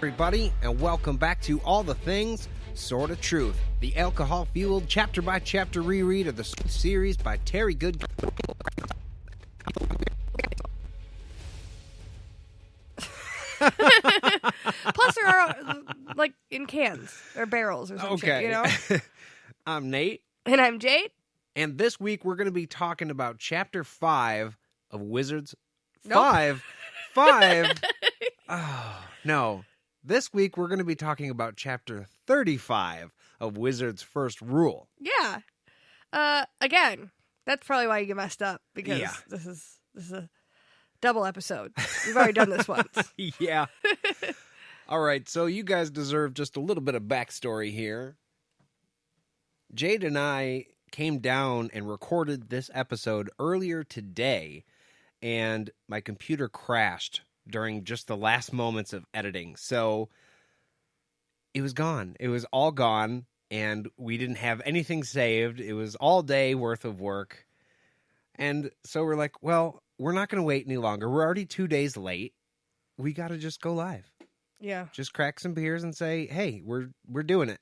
everybody, and welcome back to All the Things Sorta Truth, the alcohol-fueled chapter-by-chapter reread of the series by Terry Good. Plus, there are, like, in cans or barrels or some shit, you know? I'm Nate. And I'm Jade. And this week, we're going to be talking about Chapter 5 of Wizards... Nope. Five? Oh, no. This week, we're going to be talking about Chapter 35 of Wizard's First Rule. Yeah. Again, that's probably why you get messed up, because this is a double episode. We've already done this once. Yeah. All right, so you guys deserve just a little bit of backstory here. Jade and I came down and recorded this episode earlier today, and my computer crashed during just the last moments of editing. So it was gone. It was all gone, and we didn't have anything saved. It was all day worth of work. And so we're like, well, we're not going to wait any longer. We're already 2 days late. We got to just go live. Yeah. Just crack some beers and say, hey, we're doing it.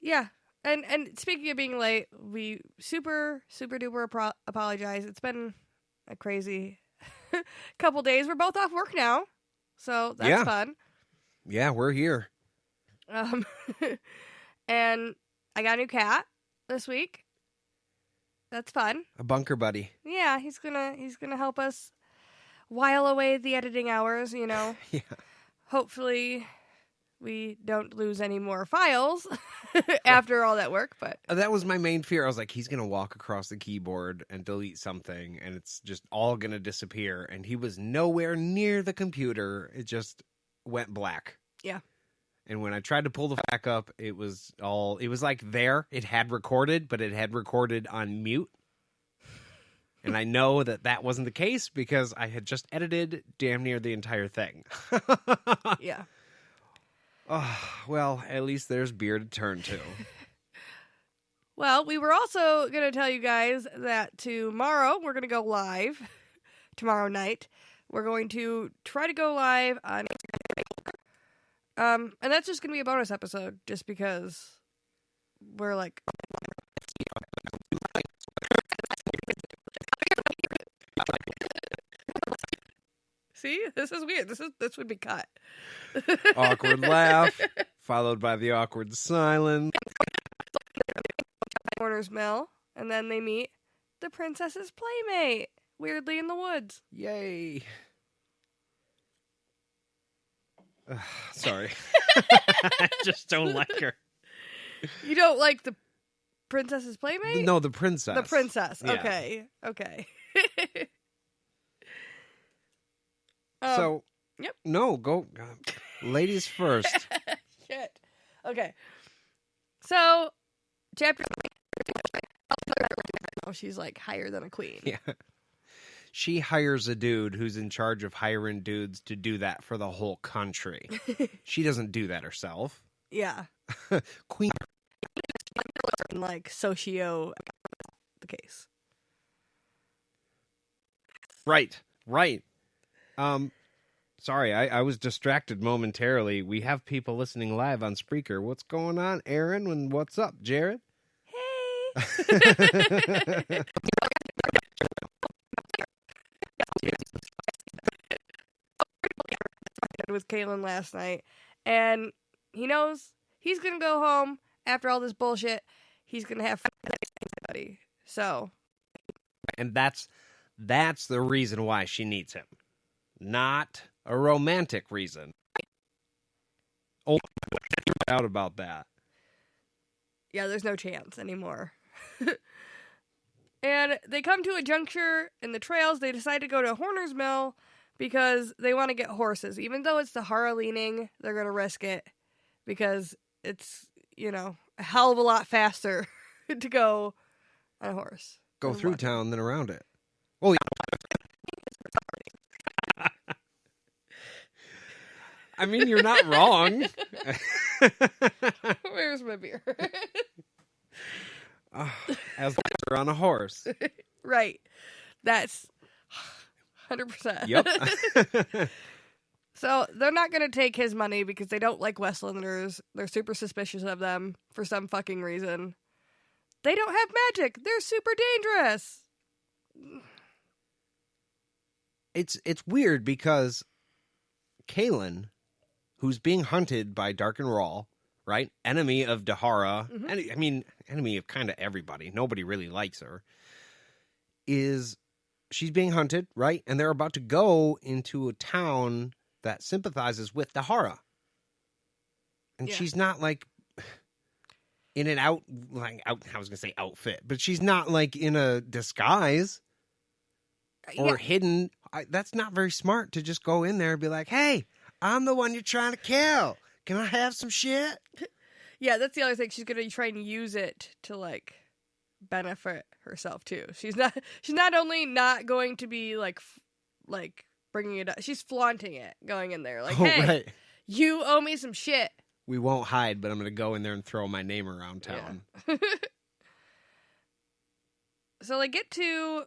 Yeah. And speaking of being late, we super duper apologize. It's been a crazy couple days. We're both off work now, so that's fun. Yeah, we're here. And I got a new cat this week. That's fun. A bunker buddy. Yeah, he's gonna help us while away the editing hours, you know. Yeah. Hopefully we don't lose any more files after all that work, but That was my main fear. I was like, he's going to walk across the keyboard and delete something, and it's just all going to disappear. And he was nowhere near the computer. It just went black. Yeah. And when I tried to pull the back up, it was like there. It had recorded, but it had recorded on mute. And I know that wasn't the case because I had just edited damn near the entire thing. Yeah. Oh, well, at least there's beer to turn to. Well, we were also going to tell you guys that tomorrow we're going to go live. Tomorrow night. We're going to try to go live on and that's just going to be a bonus episode just because we're like See? This is weird. This would be cut. Awkward laugh, followed by the awkward silence. Warner's Mill, and then they meet the princess's playmate, weirdly in the woods. Yay. Sorry. I just don't like her. You don't like the princess's playmate? No, the princess. The princess. Yeah. Okay. So, yep. No, go. Ladies first. Shit. Okay. So, chapter. Oh, she's like higher than a queen. Yeah. She hires a dude who's in charge of hiring dudes to do that for the whole country. She doesn't do that herself. Yeah. Queen. Like socio the case. Right. Sorry, I was distracted momentarily. We have people listening live on Spreaker. What's going on, Aaron? And what's up, Jared? Hey. With Kaylin last night, and he knows he's gonna go home after all this bullshit. He's gonna have somebody. So, and that's the reason why she needs him, not a romantic reason. Oh, out about that. Yeah, there's no chance anymore. And they come to a juncture in the trails. They decide to go to Horner's Mill because they want to get horses. Even though it's the Haraleaning, they're going to risk it because it's, a hell of a lot faster to go on a horse. Go through town than around it. Oh, yeah. I mean, you're not wrong. Where's my beer? As they're on a horse. Right. That's 100%. Yep. So they're not going to take his money because they don't like Westlanders. They're super suspicious of them for some fucking reason. They don't have magic. They're super dangerous. It's weird because Kaylin, who's being hunted by Dark and Rawl, right? Enemy of Dahara. Mm-hmm. I mean, enemy of kind of everybody. Nobody really likes her. She's being hunted, right? And they're about to go into a town that sympathizes with Dahara. And she's not like in an I was going to say outfit, but she's not like in a disguise or hidden. That's not very smart to just go in there and be like, hey, I'm the one you're trying to kill. Can I have some shit? Yeah, that's the other thing. She's going to try and use it to like benefit herself too. She's not only not going to be like bringing it up, she's flaunting it going in there like, hey, right. You owe me some shit. We won't hide, but I'm going to go in there and throw my name around town. Yeah. So they get to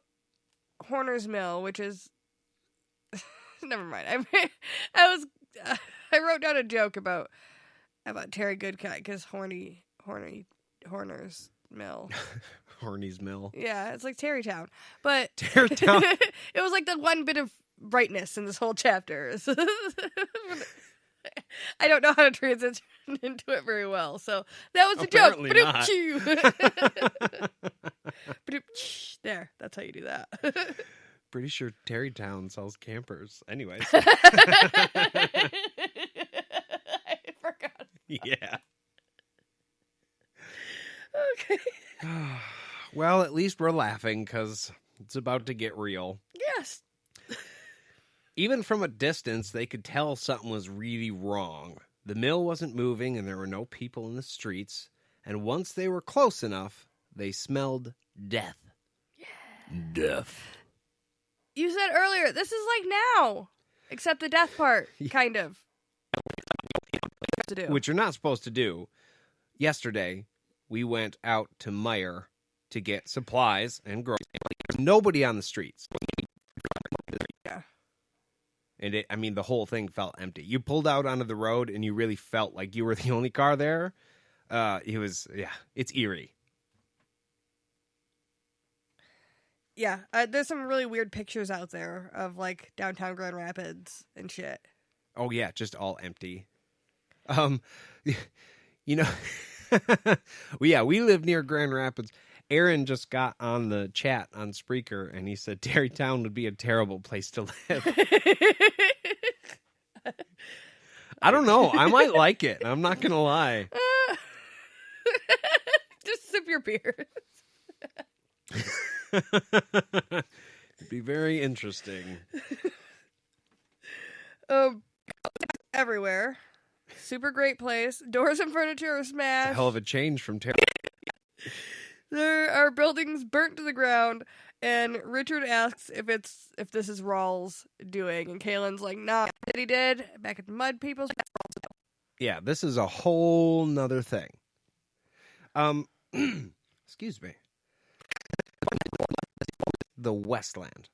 Horner's Mill, which is never mind. I wrote down a joke about Terry Goodcut because Horner's Mill. Horny's Mill. Yeah, it's like Terrytown. But Terrytown. It was like the one bit of brightness in this whole chapter. I don't know how to transition into it very well. So that was the Apparently joke. There, that's how you do that. Pretty sure Terrytown sells campers. Anyways. I forgot. Yeah. Okay. Well, at least we're laughing because it's about to get real. Yes. Even from a distance, they could tell something was really wrong. The mill wasn't moving and there were no people in the streets. And once they were close enough, they smelled death. Yeah. Death. You said earlier, this is like now. Except the death part, kind of. Which you're not supposed to do. Yesterday, we went out to Meijer to get supplies and groceries. There's nobody on the streets. Yeah. And the whole thing felt empty. You pulled out onto the road and you really felt like you were the only car there. It's eerie. Yeah, there's some really weird pictures out there of like downtown Grand Rapids and shit. Oh yeah, just all empty. Well, we live near Grand Rapids. Aaron just got on the chat on Spreaker and he said Terrytown would be a terrible place to live. I don't know. I might like it. I'm not gonna lie. Just sip your beer. It'd be very interesting. Everywhere. Super great place. Doors and furniture are smashed. It's a hell of a change from There are buildings burnt to the ground, and Richard asks if this is Rawls doing, and Kaylin's like, nah, that he did back at the Mud People's. Yeah, this is a whole nother thing. Excuse me. The Westland.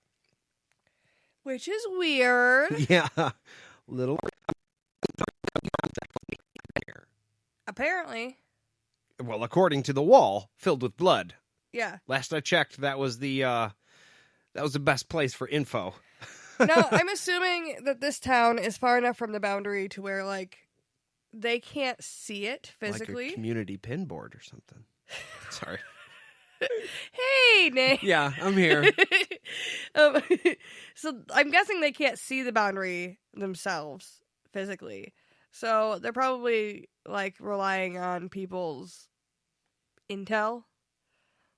Which is weird. Yeah. Little. Apparently. Well, according to the wall, filled with blood. Yeah. Last I checked, that was the best place for info. No, I'm assuming that this town is far enough from the boundary to where, like, they can't see it physically. Like a community pin board or something. Sorry. Hey, Nate. Yeah, I'm here. So I'm guessing they can't see the boundary themselves physically. So they're probably, like, relying on people's intel,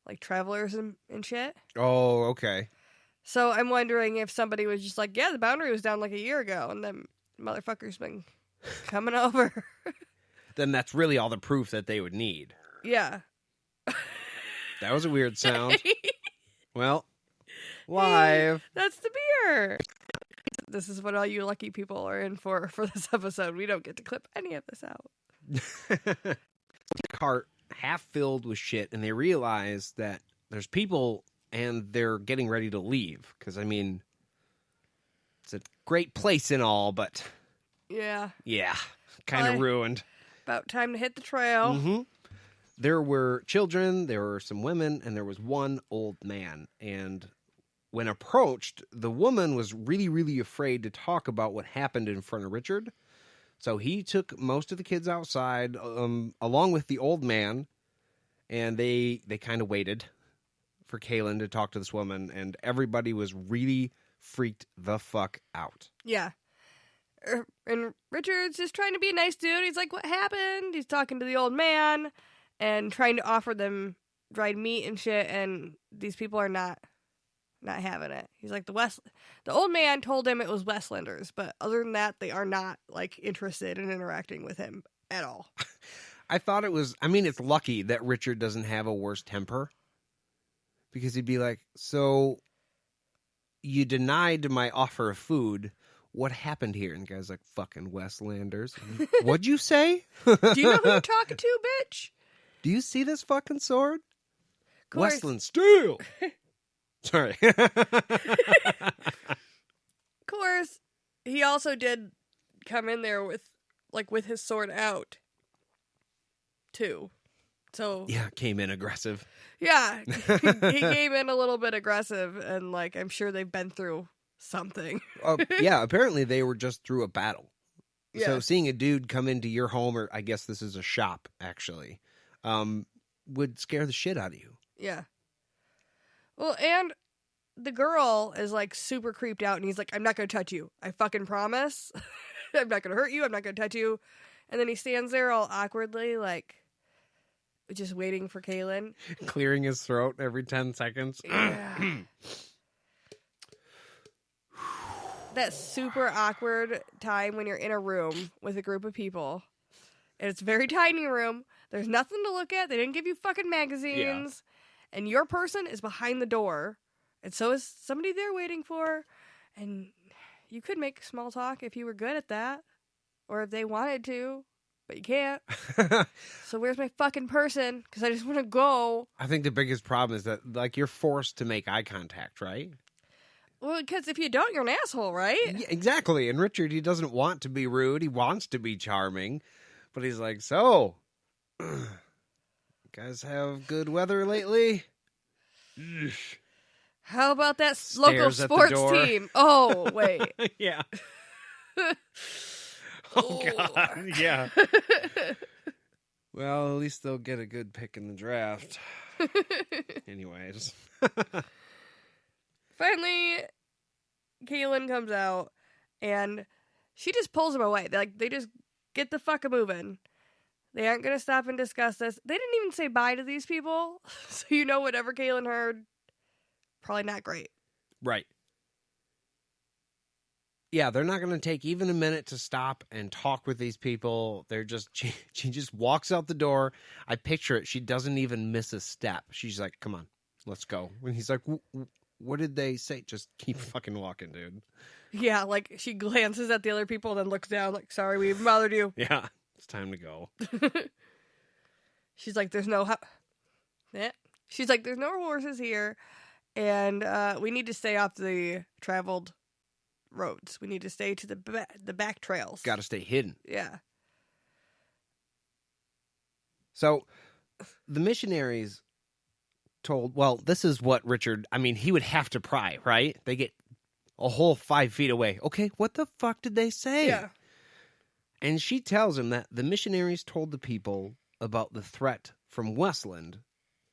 like travelers and shit. Oh, okay. So I'm wondering if somebody was just like, yeah, the boundary was down like a year ago, and then motherfuckers been coming over. Then that's really all the proof that they would need. Yeah. That was a weird sound. Well, live. That's the beer. This is what all you lucky people are in for this episode. We don't get to clip any of this out. Cart half filled with shit, and they realize that there's people and they're getting ready to leave. Because, it's a great place and all, but Yeah. Yeah, kind of ruined. About time to hit the trail. Mm-hmm. There were children, there were some women, and there was one old man. And when approached, the woman was really, really afraid to talk about what happened in front of Richard. So he took most of the kids outside, along with the old man, and they kind of waited for Kaylin to talk to this woman, and everybody was really freaked the fuck out. Yeah. And Richard's just trying to be a nice dude. He's like, what happened? He's talking to the old man and trying to offer them dried meat and shit, and these people are not having it. He's like, the old man told him it was Westlanders, but other than that, they are not, like, interested in interacting with him at all. I thought it was, I mean, it's lucky that Richard doesn't have a worse temper, because he'd be like, so you denied my offer of food. What happened here? And the guy's like, fucking Westlanders. What'd you say? Do you know who you're talking to, bitch? Do you see this fucking sword? Course. Westland steel. Sorry. Of course, he also did come in there with his sword out, too. So Yeah, came in aggressive. yeah, he came in a little bit aggressive, and, like, I'm sure they've been through something. Yeah, apparently they were just through a battle. Yeah. So seeing a dude come into your home, or I guess this is a shop, actually, would scare the shit out of you. Yeah. Well, and the girl is, like, super creeped out, and he's like, I'm not going to touch you. I fucking promise. I'm not going to hurt you. I'm not going to touch you. And then he stands there all awkwardly, like, just waiting for Kaylin. Clearing his throat every 10 seconds. Yeah. That super awkward time when you're in a room with a group of people. And it's a very tiny room. There's nothing to look at. They didn't give you fucking magazines. Yeah. And your person is behind the door. And so is somebody there waiting for. And you could make small talk if you were good at that. Or if they wanted to. But you can't. So where's my fucking person? Because I just want to go. I think the biggest problem is that, like, you're forced to make eye contact, right? Well, because if you don't, you're an asshole, right? Yeah, exactly. And Richard, he doesn't want to be rude. He wants to be charming. But he's like, so, guys have good weather lately? How about that local sports team? Oh, wait. Yeah. Oh, God. Yeah. Well, at least they'll get a good pick in the draft. Anyways. Finally, Kaylin comes out, and she just pulls him away. They just get the fuck moving. They aren't going to stop and discuss this. They didn't even say bye to these people. So you know whatever Kaylin heard, probably not great. Right. Yeah, they're not going to take even a minute to stop and talk with these people. They're just, she just walks out the door. I picture it. She doesn't even miss a step. She's like, come on, let's go. And he's like, what did they say? Just keep fucking walking, dude. Yeah, like, she glances at the other people and then looks down like, sorry, we even bothered you. Yeah, it's time to go. She's like, there's no... She's like, there's no horses here, and we need to stay off the traveled roads. We need to stay to the back trails. Got to stay hidden. Yeah. So, the missionaries told, well, this is what Richard, I mean, he would have to pry, right? They get a whole 5 feet away. Okay, what the fuck did they say? Yeah. And she tells him that the missionaries told the people about the threat from Westland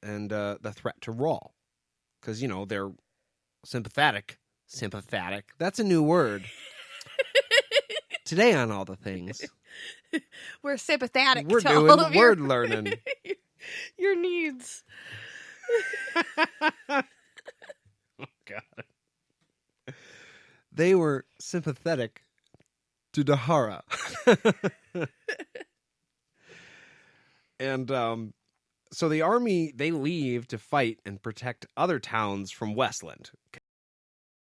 and the threat to Rawl. Because, you know, they're sympathetic. Sympathetic. That's a new word. Today on All the Things. We're sympathetic. We're to doing all of word learning. Your needs. Oh, God. They were sympathetic to Dahara. And so the army, they leave to fight and protect other towns from Westland.